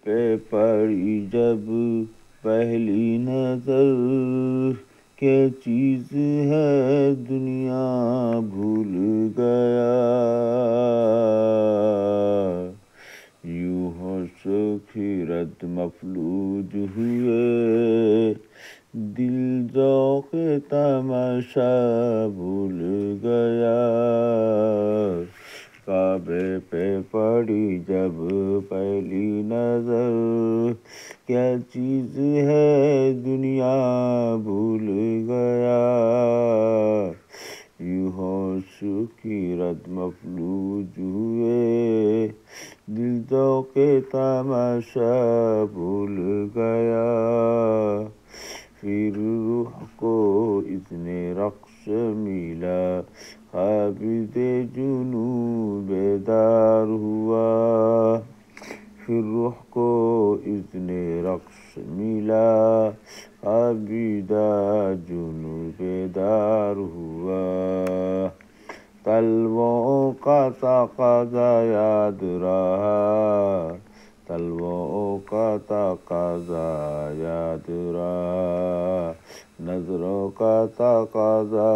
پہ پڑی جب پہلی نظر، کیا چیز ہے دنیا بھول گیا، یوں ہوش و خیرت مفلوج ہوئے، دل ذوق تماشا بھول گیا، کعبے پہ پڑی جب پہلی نظر، کیا چیز ہے دنیا بھول گیا، یوں ہوش کی رد مفلوج ہوئے، دل ذوق تماشا بھول گیا، پھر روح کو اذن رقص ملا، عابد جنوں بیدار ہوا، پھر روح کو اذن رقص ملا، عابد جنوں بیدار ہوا، طلبوں کا تقاضا یاد رہا، طلبوں کا تقاضا یاد رہا، نظروں کا تقاضا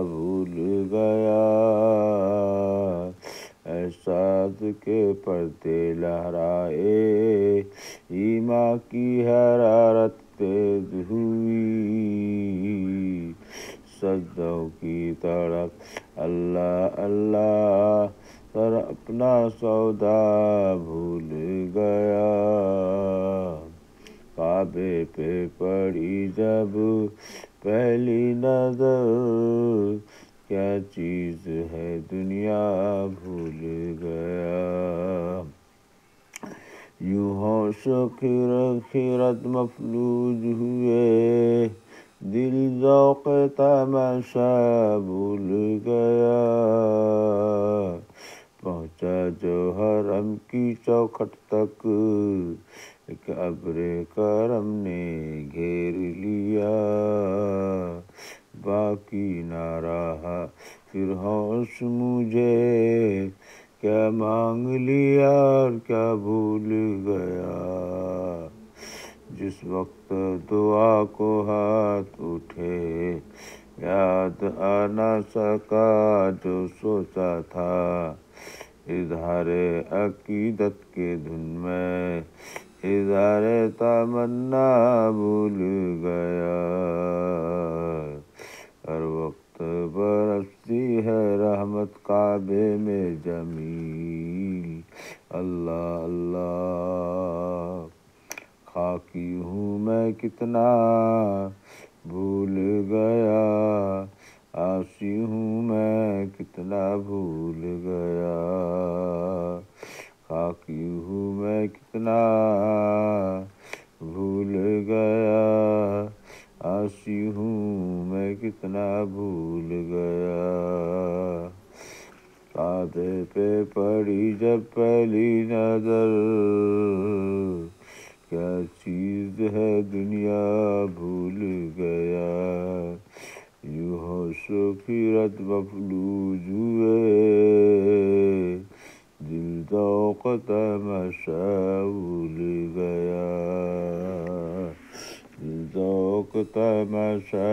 بھول گیا، احساس کے پردے لہرائے، ایمان کی حرارت تیز ہوئی، سجدوں کی تڑپ اللہ اللہ، سر اپنا سودا بھول گیا، کعبے پہ پڑی جب پہلی نظر، کیا چیز ہے دنیا بھول گیا، یوں ہوش و خیرت مفلوج ہوئے، دل ذوق تماشا بھول گیا، پہنچا جو حرم کی چوکھٹ تک، ایک ابر کرم نے گھیر لیا، باقی نہ رہا پھر ہوش مجھے، کیا مانگ لیا اور کیا بھول گیا، جس وقت دعا کو ہاتھ اٹھے، یاد آ نہ سکا جو سوچا تھا، اظہار عقیدت کے دھن میں اظہار تمنا بھول گیا، ہر وقت برستی ہے رحمت کعبے میں جمیل، اللہ اللہ، خاکی ہوں میں کتنا بھول گیا، عاصی ہوں میں کتنا بھول گیا، خاکی ہوں میں کتنا بھول گیا، عاصی ہوں میں کتنا بھول گیا، کعبے پہ پڑی جب پہلی نظر، کیا چیز ہے دنیا بھول گیا، یوں ہوش و خیرت مفلوج ہوئے، دل ذوق تماشا بھول گیا، دل ذوق تماشا